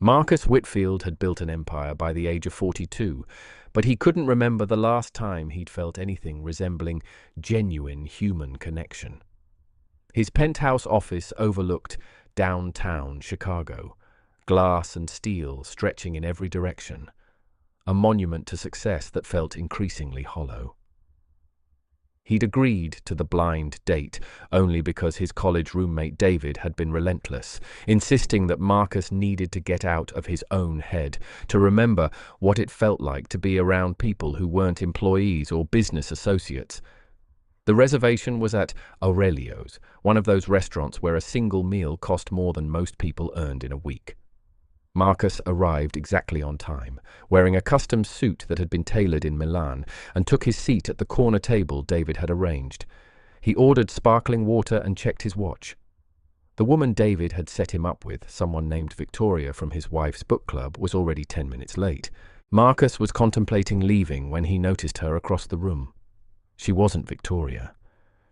Marcus Whitfield had built an empire by the age of 42, but he couldn't remember the last time he'd felt anything resembling genuine human connection. His penthouse office overlooked downtown Chicago, glass and steel stretching in every direction, a monument to success that felt increasingly hollow. He'd agreed to the blind date only because his college roommate David had been relentless, insisting that Marcus needed to get out of his own head, to remember what it felt like to be around people who weren't employees or business associates. The reservation was at Aurelio's, one of those restaurants where a single meal cost more than most people earned in a week. Marcus arrived exactly on time, wearing a custom suit that had been tailored in Milan, and took his seat at the corner table David had arranged. He ordered sparkling water and checked his watch. The woman David had set him up with, someone named Victoria from his wife's book club, was already 10 minutes late. Marcus was contemplating leaving when he noticed her across the room. She wasn't Victoria.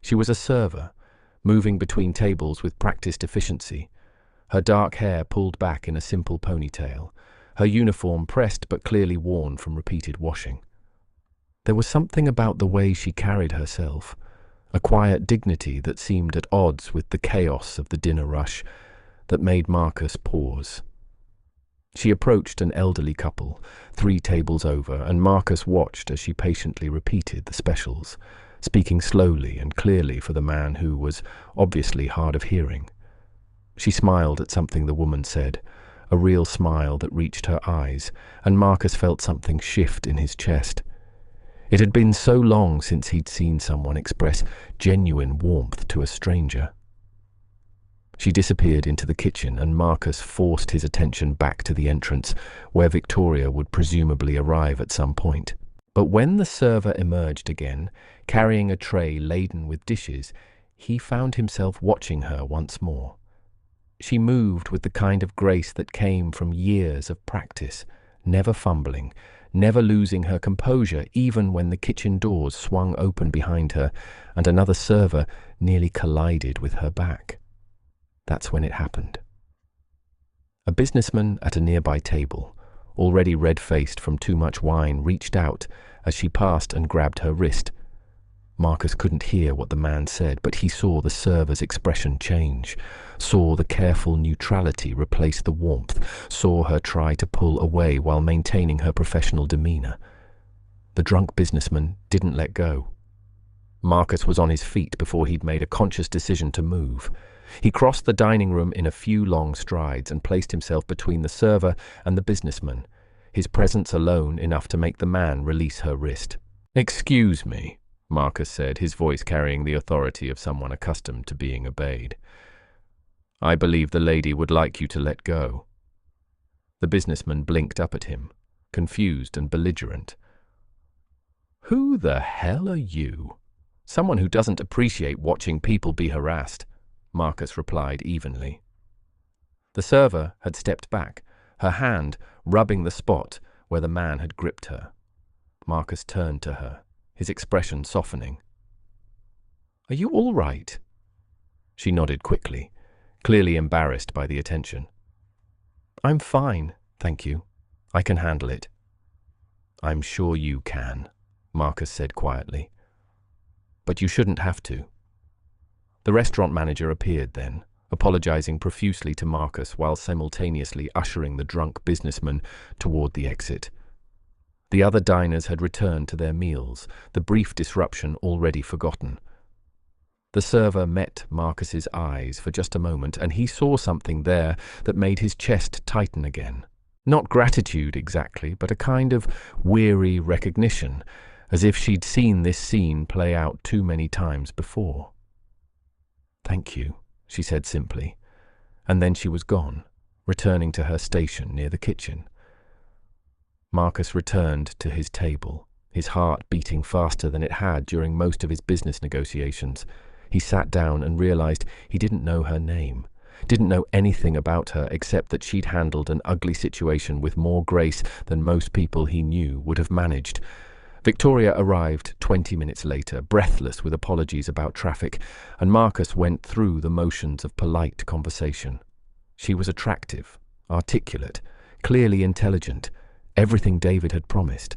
She was a server, moving between tables with practiced efficiency. Her dark hair pulled back in a simple ponytail, her uniform pressed but clearly worn from repeated washing. There was something about the way she carried herself, a quiet dignity that seemed at odds with the chaos of the dinner rush, that made Marcus pause. She approached an elderly couple, 3 tables over, and Marcus watched as she patiently repeated the specials, speaking slowly and clearly for the man who was obviously hard of hearing. She smiled at something the woman said, a real smile that reached her eyes, and Marcus felt something shift in his chest. It had been so long since he'd seen someone express genuine warmth to a stranger. She disappeared into the kitchen, and Marcus forced his attention back to the entrance, where Victoria would presumably arrive at some point. But when the server emerged again, carrying a tray laden with dishes, he found himself watching her once more. She moved with the kind of grace that came from years of practice, never fumbling, never losing her composure even when the kitchen doors swung open behind her and another server nearly collided with her back. That's when it happened. A businessman at a nearby table, already red-faced from too much wine, reached out as she passed and grabbed her wrist. Marcus couldn't hear what the man said, but he saw the server's expression change, saw the careful neutrality replace the warmth, saw her try to pull away while maintaining her professional demeanor. The drunk businessman didn't let go. Marcus was on his feet before he'd made a conscious decision to move. He crossed the dining room in a few long strides and placed himself between the server and the businessman, his presence alone enough to make the man release her wrist. "Excuse me," Marcus said, his voice carrying the authority of someone accustomed to being obeyed. "I believe the lady would like you to let go." The businessman blinked up at him, confused and belligerent. "Who the hell are you?" "Someone who doesn't appreciate watching people be harassed," Marcus replied evenly. The server had stepped back, her hand rubbing the spot where the man had gripped her. Marcus turned to her, his expression softening. "Are you all right?" She nodded quickly, clearly embarrassed by the attention. "I'm fine, thank you. I can handle it." "I'm sure you can," Marcus said quietly. "But you shouldn't have to." The restaurant manager appeared then, apologizing profusely to Marcus while simultaneously ushering the drunk businessman toward the exit. The other diners had returned to their meals, the brief disruption already forgotten. The server met Marcus's eyes for just a moment, and he saw something there that made his chest tighten again. Not gratitude exactly, but a kind of weary recognition, as if she'd seen this scene play out too many times before. "Thank you," she said simply, and then she was gone, returning to her station near the kitchen. Marcus returned to his table, his heart beating faster than it had during most of his business negotiations. He sat down and realized he didn't know her name, didn't know anything about her except that she'd handled an ugly situation with more grace than most people he knew would have managed. Victoria arrived 20 minutes later, breathless with apologies about traffic, and Marcus went through the motions of polite conversation. She was attractive, articulate, clearly intelligent, everything David had promised.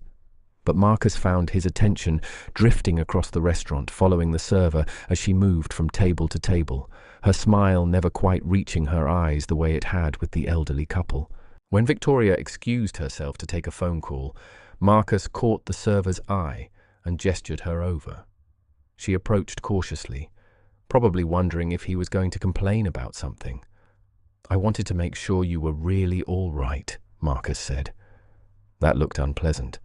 But Marcus found his attention drifting across the restaurant, following the server as she moved from table to table, her smile never quite reaching her eyes the way it had with the elderly couple. When Victoria excused herself to take a phone call, Marcus caught the server's eye and gestured her over. She approached cautiously, probably wondering if he was going to complain about something. "I wanted to make sure you were really all right," Marcus said. That looked unpleasant.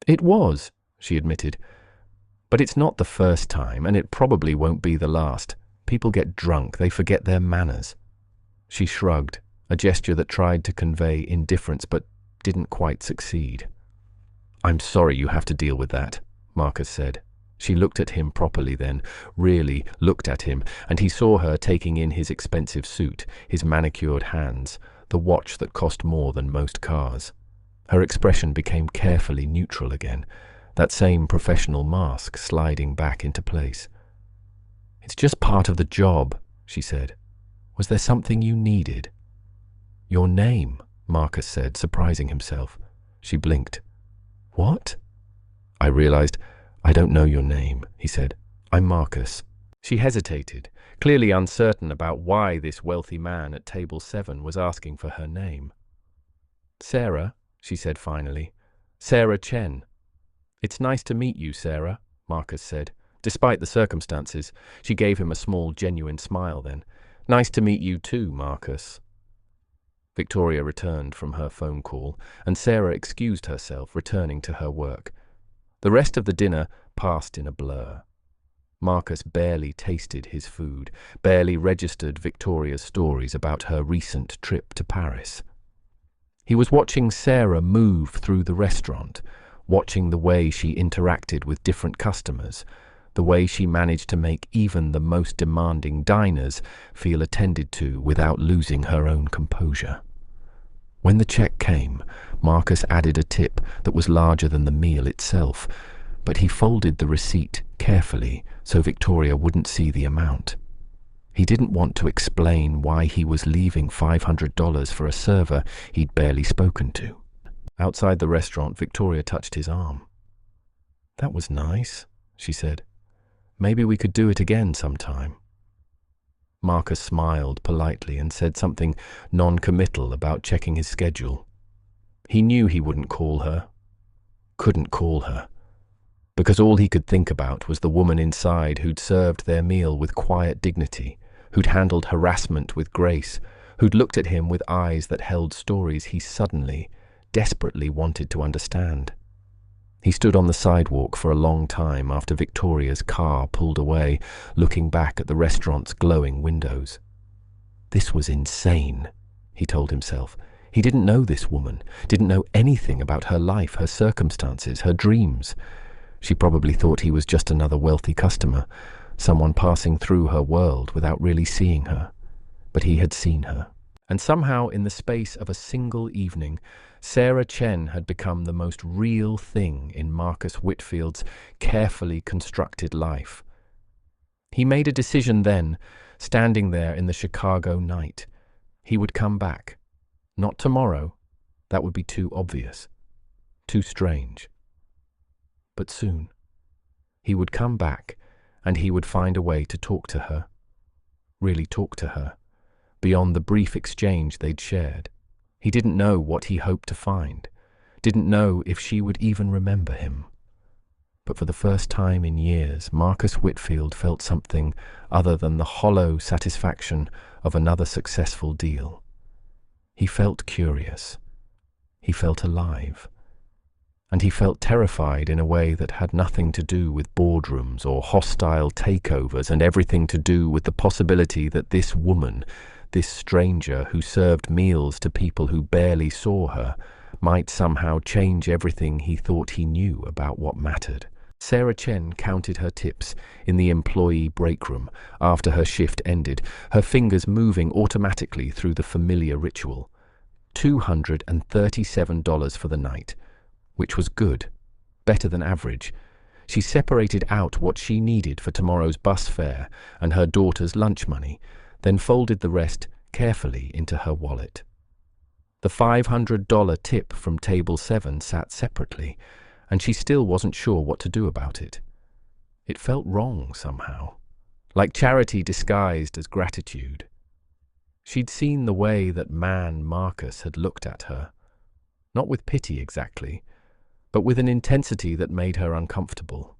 "It was," she admitted. "But it's not the first time, and it probably won't be the last. People get drunk, they forget their manners." She shrugged, a gesture that tried to convey indifference but didn't quite succeed. "I'm sorry you have to deal with that," Marcus said. She looked at him properly then, really looked at him, and he saw her taking in his expensive suit, his manicured hands, the watch that cost more than most cars. Her expression became carefully neutral again, that same professional mask sliding back into place. "It's just part of the job," she said. "Was there something you needed?" "Your name," Marcus said, surprising himself. She blinked. "What?" "I realized I don't know your name," he said. "I'm Marcus." She hesitated, clearly uncertain about why this wealthy man at table 7 was asking for her name. "Sarah," she said finally. "Sarah Chen." "It's nice to meet you, Sarah," Marcus said. Despite the circumstances, she gave him a small, genuine smile then. "Nice to meet you too, Marcus." Victoria returned from her phone call, and Sarah excused herself, returning to her work. The rest of the dinner passed in a blur. Marcus barely tasted his food, barely registered Victoria's stories about her recent trip to Paris. He was watching Sarah move through the restaurant, watching the way she interacted with different customers, the way she managed to make even the most demanding diners feel attended to without losing her own composure. When the check came, Marcus added a tip that was larger than the meal itself, but he folded the receipt carefully so Victoria wouldn't see the amount. He didn't want to explain why he was leaving $500 for a server he'd barely spoken to. Outside the restaurant, Victoria touched his arm. "That was nice," she said. "Maybe we could do it again sometime." Marcus smiled politely and said something non-committal about checking his schedule. He knew he wouldn't call her, couldn't call her, because all he could think about was the woman inside who'd served their meal with quiet dignity, who'd handled harassment with grace, who'd looked at him with eyes that held stories he suddenly, desperately wanted to understand. He stood on the sidewalk for a long time after Victoria's car pulled away, looking back at the restaurant's glowing windows. This was insane, he told himself. He didn't know this woman, didn't know anything about her life, her circumstances, her dreams. She probably thought he was just another wealthy customer, someone passing through her world without really seeing her. But he had seen her. And somehow, in the space of a single evening, Sarah Chen had become the most real thing in Marcus Whitfield's carefully constructed life. He made a decision then, standing there in the Chicago night. He would come back. Not tomorrow. That would be too obvious. Too strange. But soon. He would come back, and he would find a way to talk to her. Really talk to her. Beyond the brief exchange they'd shared. He didn't know what he hoped to find, didn't know if she would even remember him. But for the first time in years, Marcus Whitfield felt something other than the hollow satisfaction of another successful deal. He felt curious. He felt alive. And he felt terrified in a way that had nothing to do with boardrooms or hostile takeovers and everything to do with the possibility that this woman, this stranger who served meals to people who barely saw her, might somehow change everything he thought he knew about what mattered. Sarah Chen counted her tips in the employee break room after her shift ended, her fingers moving automatically through the familiar ritual. $237 for the night, which was good, better than average. She separated out what she needed for tomorrow's bus fare and her daughter's lunch money, then folded the rest carefully into her wallet. The $500 tip from table 7 sat separately, and she still wasn't sure what to do about it. It felt wrong somehow, like charity disguised as gratitude. She'd seen the way that man Marcus had looked at her, not with pity exactly, but with an intensity that made her uncomfortable.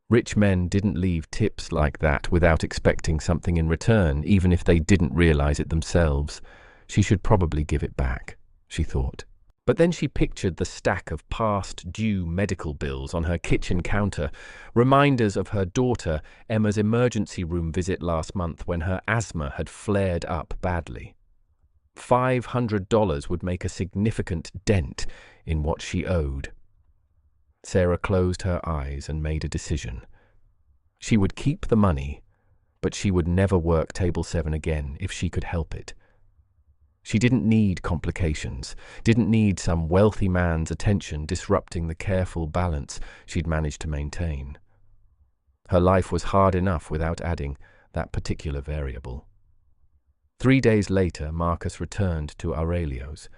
Rich men didn't leave tips like that without expecting something in return, even if they didn't realize it themselves. She should probably give it back, she thought. But then she pictured the stack of past due medical bills on her kitchen counter, reminders of her daughter Emma's emergency room visit last month when her asthma had flared up badly. $500 would make a significant dent in what she owed. Sarah closed her eyes and made a decision. She would keep the money, but she would never work table 7 again if she could help it. She didn't need complications, didn't need some wealthy man's attention disrupting the careful balance she'd managed to maintain. Her life was hard enough without adding that particular variable. 3 days later, Marcus returned to Aurelio's.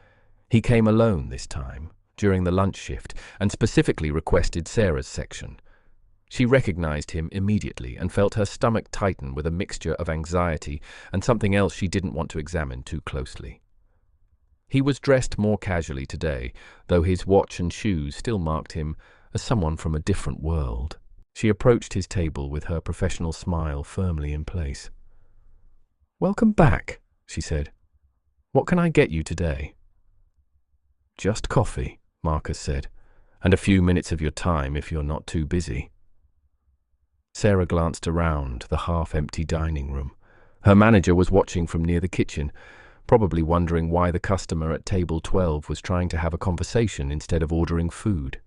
He came alone this time, during the lunch shift, and specifically requested Sarah's section. She recognized him immediately and felt her stomach tighten with a mixture of anxiety and something else she didn't want to examine too closely. He was dressed more casually today, though his watch and shoes still marked him as someone from a different world. She approached his table with her professional smile firmly in place. "Welcome back," she said. "What can I get you today?" "Just coffee," Marcus said, "and a few minutes of your time if you're not too busy." Sarah glanced around the half-empty dining room. Her manager was watching from near the kitchen, probably wondering why the customer at table 12 was trying to have a conversation instead of ordering food.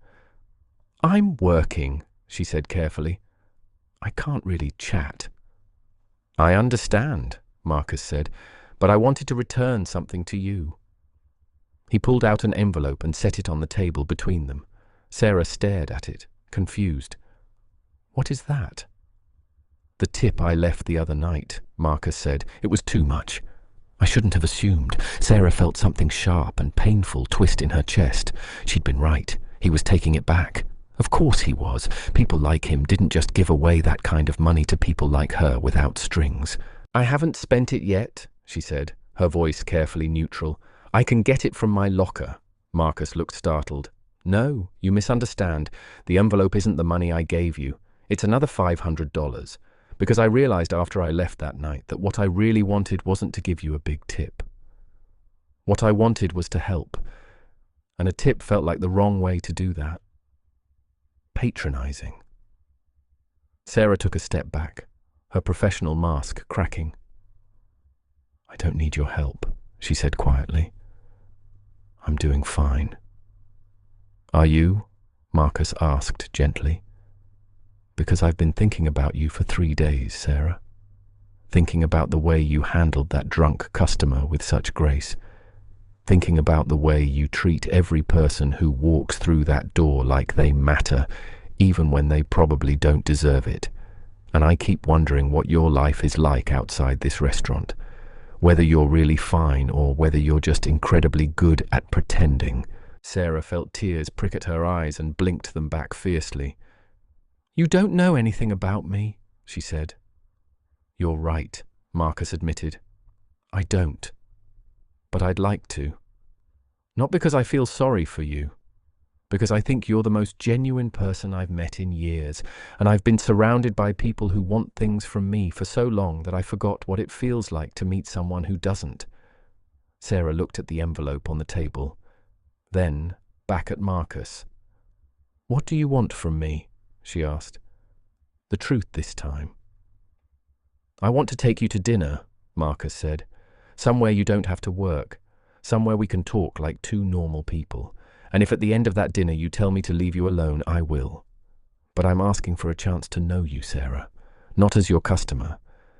"I'm working," she said carefully. "I can't really chat." "I understand," Marcus said, "but I wanted to return something to you." He pulled out an envelope and set it on the table between them. Sarah stared at it, confused. "What is that?" "The tip I left the other night," Marcus said. "It was too much. I shouldn't have assumed." Sarah felt something sharp and painful twist in her chest. She'd been right. He was taking it back. Of course he was. People like him didn't just give away that kind of money to people like her without strings. "I haven't spent it yet," she said, her voice carefully neutral. "I can get it from my locker." Marcus looked startled. "No, you misunderstand. The envelope isn't the money I gave you. It's another $500, because I realized after I left that night that what I really wanted wasn't to give you a big tip. What I wanted was to help, and a tip felt like the wrong way to do that. Patronizing." Sarah took a step back, her professional mask cracking. "I don't need your help," she said quietly. "I'm doing fine." "Are you?" Marcus asked gently. "Because I've been thinking about you for 3 days, Sarah. Thinking about the way you handled that drunk customer with such grace. Thinking about the way you treat every person who walks through that door like they matter, even when they probably don't deserve it. And I keep wondering what your life is like outside this restaurant. Whether you're really fine or whether you're just incredibly good at pretending." Sarah felt tears prick at her eyes and blinked them back fiercely. "You don't know anything about me," she said. "You're right," Marcus admitted. "I don't. But I'd like to. Not because I feel sorry for you, because I think you're the most genuine person I've met in years, and I've been surrounded by people who want things from me for so long that I forgot what it feels like to meet someone who doesn't." Sarah looked at the envelope on the table, then back at Marcus. "What do you want from me?" she asked. "The truth this time." "I want to take you to dinner," Marcus said. "Somewhere you don't have to work. Somewhere we can talk like two normal people. And if at the end of that dinner you tell me to leave you alone, I will. But I'm asking for a chance to know you, Sarah. Not as your customer,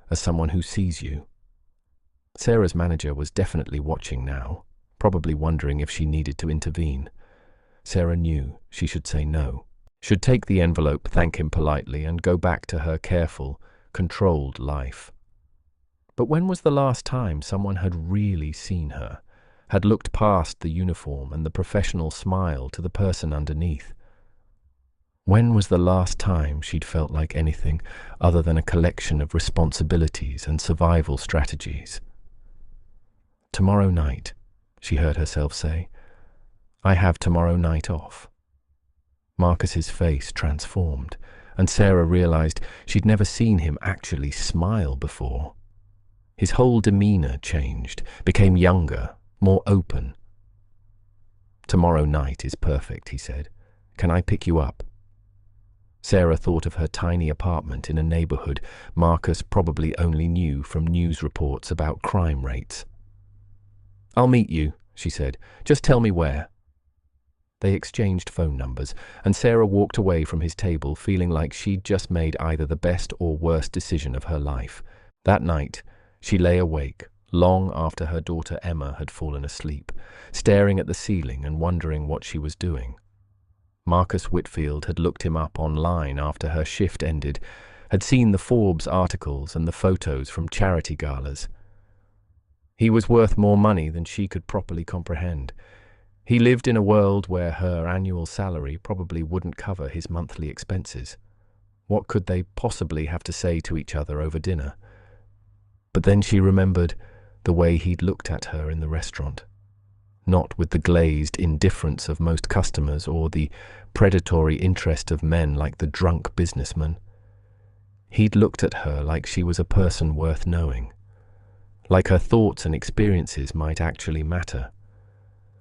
as someone who sees you." Sarah's manager was definitely watching now, probably wondering if she needed to intervene. Sarah knew she should say no. Should take the envelope, thank him politely, and go back to her careful, controlled life. But when was the last time someone had really seen her, had looked past the uniform and the professional smile to the person underneath. When was the last time she'd felt like anything other than a collection of responsibilities and survival strategies? Tomorrow night, she heard herself say. I have tomorrow night off. Marcus's face transformed, and Sarah realized she'd never seen him actually smile before. His whole demeanor changed, became younger, more open. Tomorrow night is perfect, he said. Can I pick you up? Sarah thought of her tiny apartment in a neighborhood Marcus probably only knew from news reports about crime rates. I'll meet you, she said. Just tell me where. They exchanged phone numbers, and Sarah walked away from his table feeling like she'd just made either the best or worst decision of her life. That night, she lay awake, long after her daughter Emma had fallen asleep, staring at the ceiling and wondering what she was doing. Marcus Whitfield had looked him up online after her shift ended, had seen the Forbes articles and the photos from charity galas. He was worth more money than she could properly comprehend. He lived in a world where her annual salary probably wouldn't cover his monthly expenses. What could they possibly have to say to each other over dinner? But then she remembered the way he'd looked at her in the restaurant. Not with the glazed indifference of most customers or the predatory interest of men like the drunk businessman. He'd looked at her like she was a person worth knowing, like her thoughts and experiences might actually matter.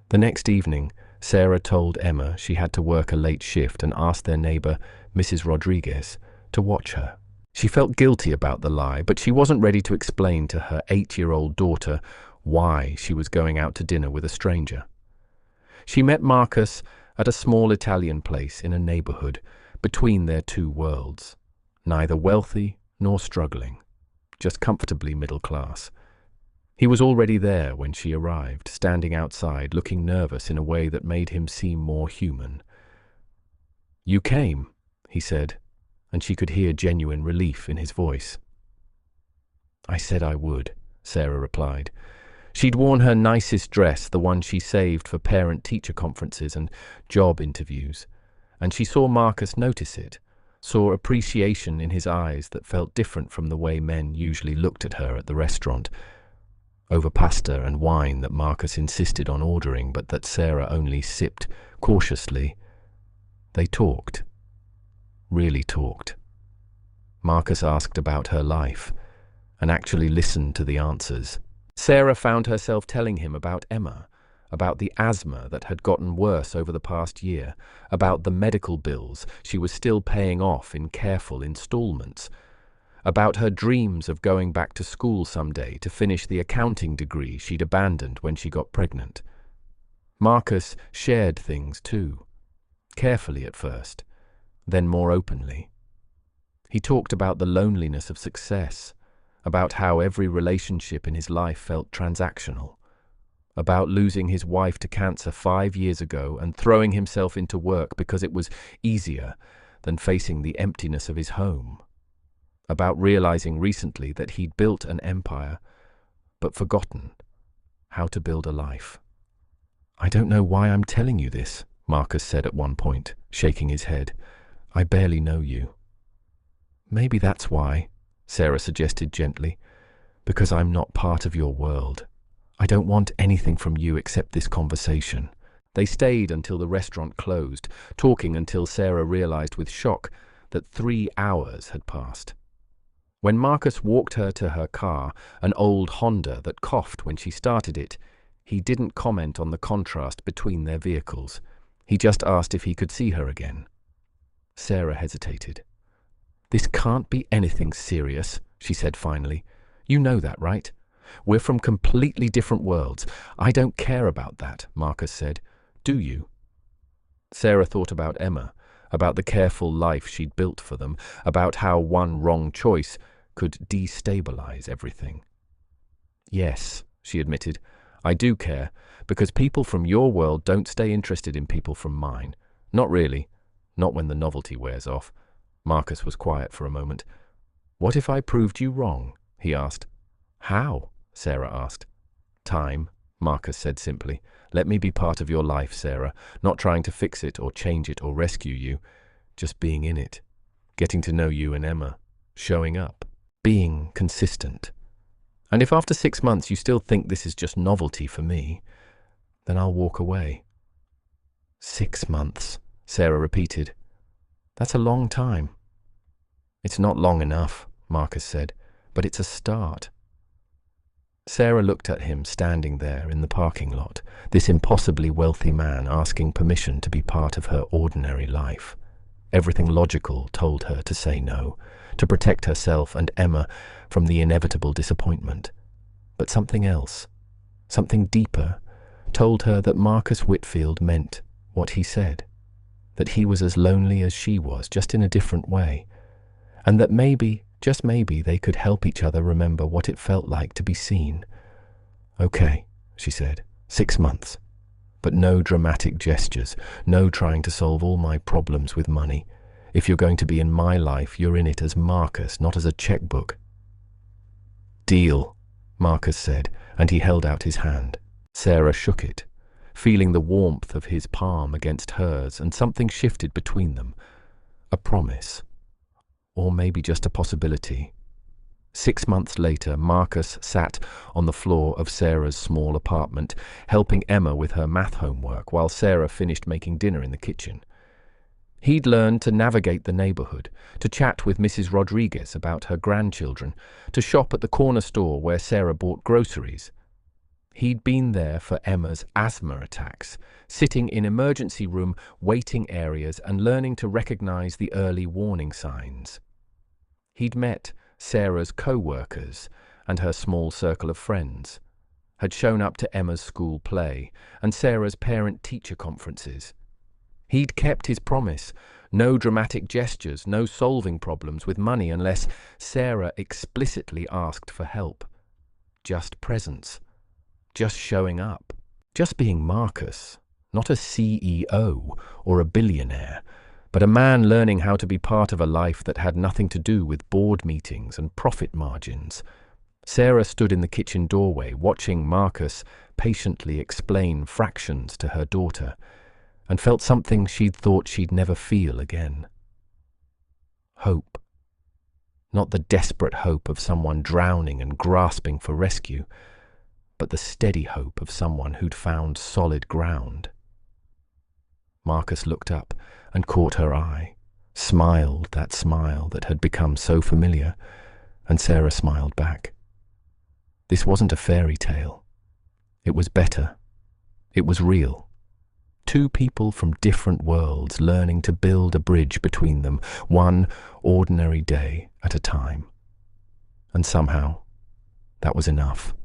The next evening, Sarah told Emma she had to work a late shift and asked their neighbor, Mrs. Rodriguez, to watch her. She felt guilty about the lie, but she wasn't ready to explain to her 8-year-old daughter why she was going out to dinner with a stranger. She met Marcus at a small Italian place in a neighborhood between their two worlds, neither wealthy nor struggling, just comfortably middle class. He was already there when she arrived, standing outside, looking nervous in a way that made him seem more human. "You came," he said, and she could hear genuine relief in his voice. "I said I would," Sarah replied. She'd worn her nicest dress, the one she saved for parent-teacher conferences and job interviews, and she saw Marcus notice it, saw appreciation in his eyes that felt different from the way men usually looked at her at the restaurant, over pasta and wine that Marcus insisted on ordering but that Sarah only sipped cautiously. They talked. Really talked. Marcus asked about her life and actually listened to the answers. Sarah found herself telling him about Emma, about the asthma that had gotten worse over the past year, about the medical bills she was still paying off in careful installments, about her dreams of going back to school someday to finish the accounting degree she'd abandoned when she got pregnant. Marcus shared things too, carefully at first, then more openly. He talked about the loneliness of success, about how every relationship in his life felt transactional, about losing his wife to cancer 5 years ago and throwing himself into work because it was easier than facing the emptiness of his home, about realizing recently that he'd built an empire but forgotten how to build a life. "I don't know why I'm telling you this," Marcus said at one point, shaking his head. "I barely know you." "Maybe that's why," Sarah suggested gently, "because I'm not part of your world. I don't want anything from you except this conversation." They stayed until the restaurant closed, talking until Sarah realized with shock that 3 hours had passed. When Marcus walked her to her car, an old Honda that coughed when she started it, he didn't comment on the contrast between their vehicles. He just asked if he could see her again. Sarah hesitated. "This can't be anything serious," she said finally. "You know that, right? We're from completely different worlds." "I don't care about that," Marcus said. "Do you?" Sarah thought about Emma, about the careful life she'd built for them, about how one wrong choice could destabilize everything. "Yes," she admitted, "I do care, because people from your world don't stay interested in people from mine. Not really. Not when the novelty wears off." Marcus was quiet for a moment. "What if I proved you wrong?" he asked. "How?" Sarah asked. "Time," Marcus said simply. Let me be part of your life, Sarah, not trying to fix it or change it or rescue you, just being in it, getting to know you and Emma, showing up, being consistent. And if after 6 months you still think this is just novelty for me, then I'll walk away. 6 months, Sarah repeated. That's a long time. It's not long enough, Marcus said, but it's a start. Sarah looked at him standing there in the parking lot, this impossibly wealthy man asking permission to be part of her ordinary life. Everything logical told her to say no, to protect herself and Emma from the inevitable disappointment. But something else, something deeper, told her that Marcus Whitfield meant what he said, that he was as lonely as she was, just in a different way, and that maybe, just maybe, they could help each other remember what it felt like to be seen. Okay, she said, 6 months. But no dramatic gestures, no trying to solve all my problems with money. If you're going to be in my life, you're in it as Marcus, not as a checkbook. Deal, Marcus said, and he held out his hand. Sarah shook it, feeling the warmth of his palm against hers, and something shifted between them. A promise. Or maybe just a possibility. 6 months later, Marcus sat on the floor of Sarah's small apartment, helping Emma with her math homework while Sarah finished making dinner in the kitchen. He'd learned to navigate the neighborhood, to chat with Mrs. Rodriguez about her grandchildren, to shop at the corner store where Sarah bought groceries. He'd been there for Emma's asthma attacks, sitting in emergency room waiting areas and learning to recognize the early warning signs. He'd met Sarah's co-workers and her small circle of friends, had shown up to Emma's school play and Sarah's parent-teacher conferences. He'd kept his promise, no dramatic gestures, no solving problems with money unless Sarah explicitly asked for help. Just presence. Just showing up, just being Marcus, not a CEO or a billionaire, but a man learning how to be part of a life that had nothing to do with board meetings and profit margins. Sarah stood in the kitchen doorway, watching Marcus patiently explain fractions to her daughter, and felt something she'd thought she'd never feel again. Hope. Not the desperate hope of someone drowning and grasping for rescue, but the steady hope of someone who'd found solid ground. Marcus looked up and caught her eye, smiled that smile that had become so familiar, and Sarah smiled back. This wasn't a fairy tale. It was better. It was real. Two people from different worlds learning to build a bridge between them, one ordinary day at a time. And somehow, that was enough.